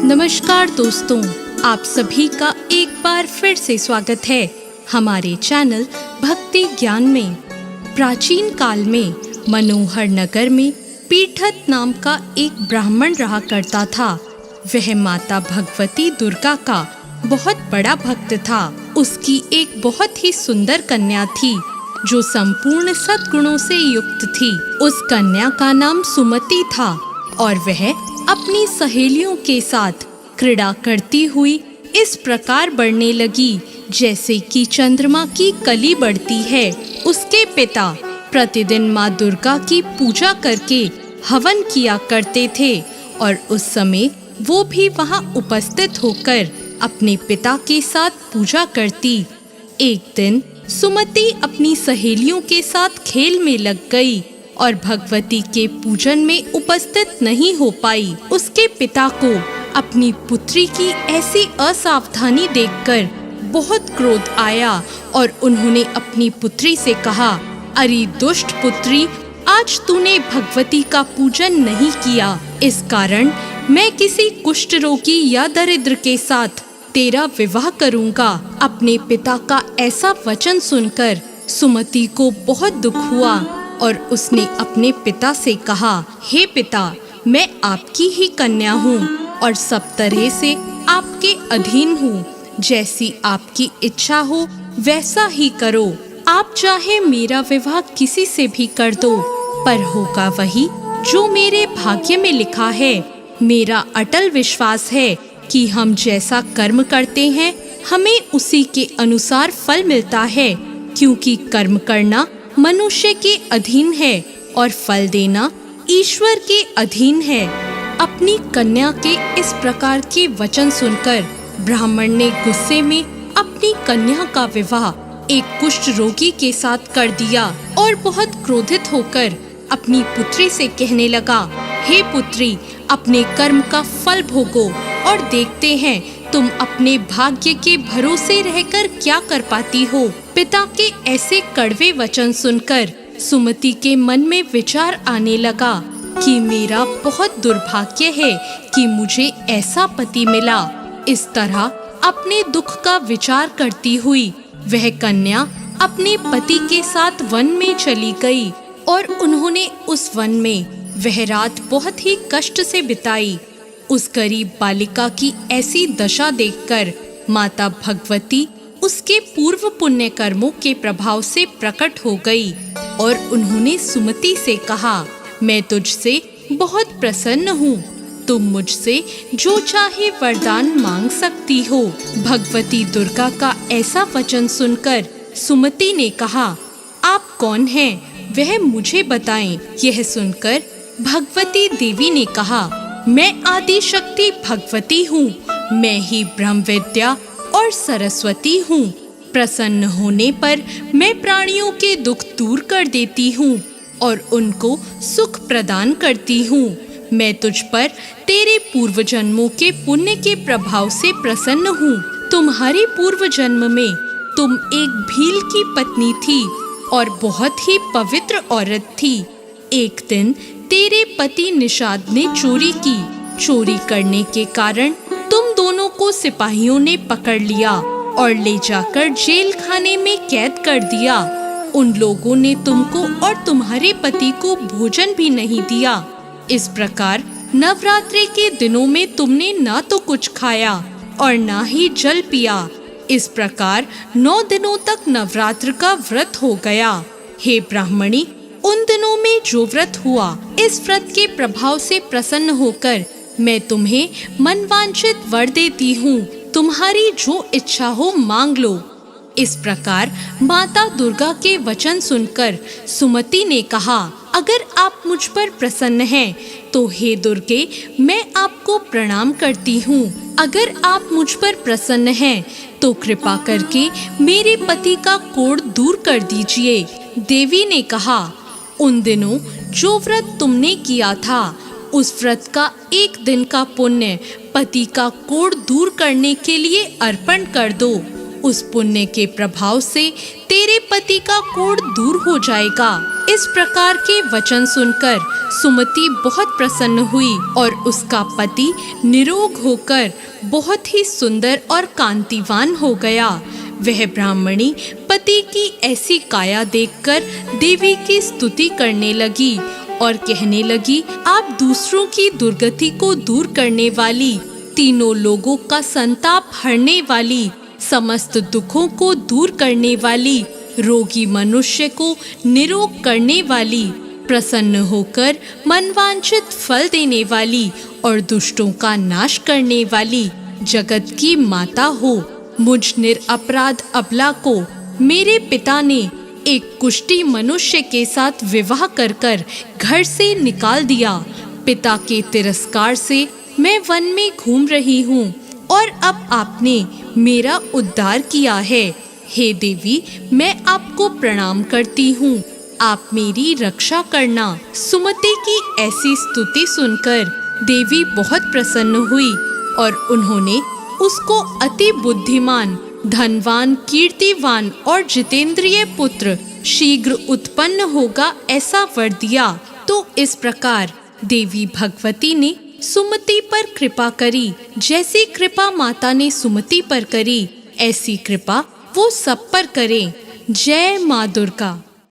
नमस्कार दोस्तों, आप सभी का एक बार फिर से स्वागत है हमारे चैनल भक्ति ज्ञान में। प्राचीन काल में मनोहर नगर में पीठत नाम का एक ब्राह्मण रहा करता था। वह माता भगवती दुर्गा का बहुत बड़ा भक्त था। उसकी एक बहुत ही सुंदर कन्या थी जो संपूर्ण सद्गुणों से युक्त थी। उस कन्या का नाम सुमति था और वह अपनी सहेलियों के साथ क्रीड़ा करती हुई इस प्रकार बढ़ने लगी जैसे कि चंद्रमा की कली बढ़ती है। उसके पिता प्रतिदिन माँ दुर्गा की पूजा करके हवन किया करते थे और उस समय वो भी वहाँ उपस्थित होकर अपने पिता के साथ पूजा करती। एक दिन सुमति अपनी सहेलियों के साथ खेल में लग गई और भगवती के पूजन में उपस्थित नहीं हो पाई। उसके पिता को अपनी पुत्री की ऐसी असावधानी देखकर बहुत क्रोध आया और उन्होंने अपनी पुत्री से कहा, अरे दुष्ट पुत्री, आज तूने भगवती का पूजन नहीं किया। इस कारण मैं किसी कुष्ठ रोगी या दरिद्र के साथ तेरा विवाह करूंगा। अपने पिता का ऐसा वचन सुनकर सुमति को बहुत दुख हुआ और उसने अपने पिता से कहा, हे पिता, मैं आपकी ही कन्या हूँ और सब तरह से आपके अधीन हूँ। जैसी आपकी इच्छा हो वैसा ही करो। आप चाहे मेरा विवाह किसी से भी कर दो, पर होगा वही जो मेरे भाग्य में लिखा है। मेरा अटल विश्वास है कि हम जैसा कर्म करते हैं हमें उसी के अनुसार फल मिलता है, क्योंकि कर्म करना मनुष्य के अधीन है और फल देना ईश्वर के अधीन है। अपनी कन्या के इस प्रकार के वचन सुनकर ब्राह्मण ने गुस्से में अपनी कन्या का विवाह एक कुष्ठ रोगी के साथ कर दिया और बहुत क्रोधित होकर अपनी पुत्री से कहने लगा, हे पुत्री, अपने कर्म का फल भोगो और देखते हैं तुम अपने भाग्य के भरोसे रहकर क्या कर पाती हो। पिता के ऐसे कड़वे वचन सुनकर सुमति के मन में विचार आने लगा कि मेरा बहुत दुर्भाग्य है कि मुझे ऐसा पति मिला। इस तरह अपने दुख का विचार करती हुई वह कन्या अपने पति के साथ वन में चली गई और उन्होंने उस वन में वह रात बहुत ही कष्ट से बिताई। उस गरीब बालिका की ऐसी दशा देखकर माता भगवती उसके पूर्व पुण्य कर्मों के प्रभाव से प्रकट हो गई और उन्होंने सुमति से कहा, मैं तुझसे बहुत प्रसन्न हूँ। तुम मुझसे जो चाहे वरदान मांग सकती हो। भगवती दुर्गा का ऐसा वचन सुनकर सुमति ने कहा, आप कौन हैं? वह मुझे बताएं। यह सुनकर भगवती देवी ने कहा, मैं आदि शक्ति भगवती हूँ। मैं ही ब्रह्म विद्या और सरस्वती हूँ। प्रसन्न होने पर मैं प्राणियों के दुख दूर कर देती हूँ और उनको सुख प्रदान करती हूँ। मैं तुझ पर तेरे पूर्व जन्मों के पुण्य के प्रभाव से प्रसन्न हूँ। तुम्हारे पूर्व जन्म में तुम एक भील की पत्नी थी और बहुत ही पवित्र औरत थी। एक दिन तेरे पति निषाद ने चोरी की। चोरी करने के कारण तुम दोनों को सिपाहियों ने पकड़ लिया और ले जाकर जेल खाने में कैद कर दिया। उन लोगों ने तुमको और तुम्हारे पति को भोजन भी नहीं दिया। इस प्रकार नवरात्रि के दिनों में तुमने ना तो कुछ खाया और ना ही जल पिया। इस प्रकार 9 दिनों तक नवरात्र का व्रत हो गया। हे ब्राह्मणी, उन दिनों में जो व्रत हुआ, इस व्रत के प्रभाव से प्रसन्न होकर मैं तुम्हें मनवांछित वर देती हूँ। तुम्हारी जो इच्छा हो मांग लो। इस प्रकार माता दुर्गा के वचन सुनकर सुमति ने कहा, अगर आप मुझ पर प्रसन्न हैं तो हे दुर्गे, मैं आपको प्रणाम करती हूँ। अगर आप मुझ पर प्रसन्न हैं तो कृपा करके मेरे पति का कोढ़ दूर कर दीजिए। देवी ने कहा, उन दिनों जो व्रत तुमने किया था उस व्रत का एक दिन का पुण्य पति का कोढ़ दूर करने के लिए अर्पण कर दो। उस पुण्य के प्रभाव से तेरे पति का कोढ़ दूर हो जाएगा। इस प्रकार के वचन सुनकर सुमति बहुत प्रसन्न हुई और उसका पति निरोग होकर बहुत ही सुंदर और कांतिवान हो गया। वह ब्राह्मणी पति की ऐसी काया देखकर देवी की स्तुति करने लगी और कहने लगी, आप दूसरों की दुर्गति को दूर करने वाली, तीनों लोगों का संताप हरने वाली, समस्त दुखों को दूर करने वाली, रोगी मनुष्य को निरोग करने वाली, प्रसन्न होकर मनवांछित फल देने वाली और दुष्टों का नाश करने वाली जगत की माता हो। मुझ निरपराध अबला को मेरे पिता ने एक कुष्ठी मनुष्य के साथ विवाह कर घर से निकाल दिया। पिता के तिरस्कार से मैं वन में घूम रही हूँ और अब आपने मेरा उद्धार किया है। हे देवी, मैं आपको प्रणाम करती हूँ, आप मेरी रक्षा करना। सुमति की ऐसी स्तुति सुनकर देवी बहुत प्रसन्न हुई और उन्होंने उसको अति बुद्धिमान, धनवान, कीर्तिवान और जितेंद्रिय पुत्र शीघ्र उत्पन्न होगा ऐसा वर दिया। तो इस प्रकार देवी भगवती ने सुमति पर कृपा करी। जैसी कृपा माता ने सुमति पर करी, ऐसी कृपा वो सब पर करे। जय माँ दुर्गा।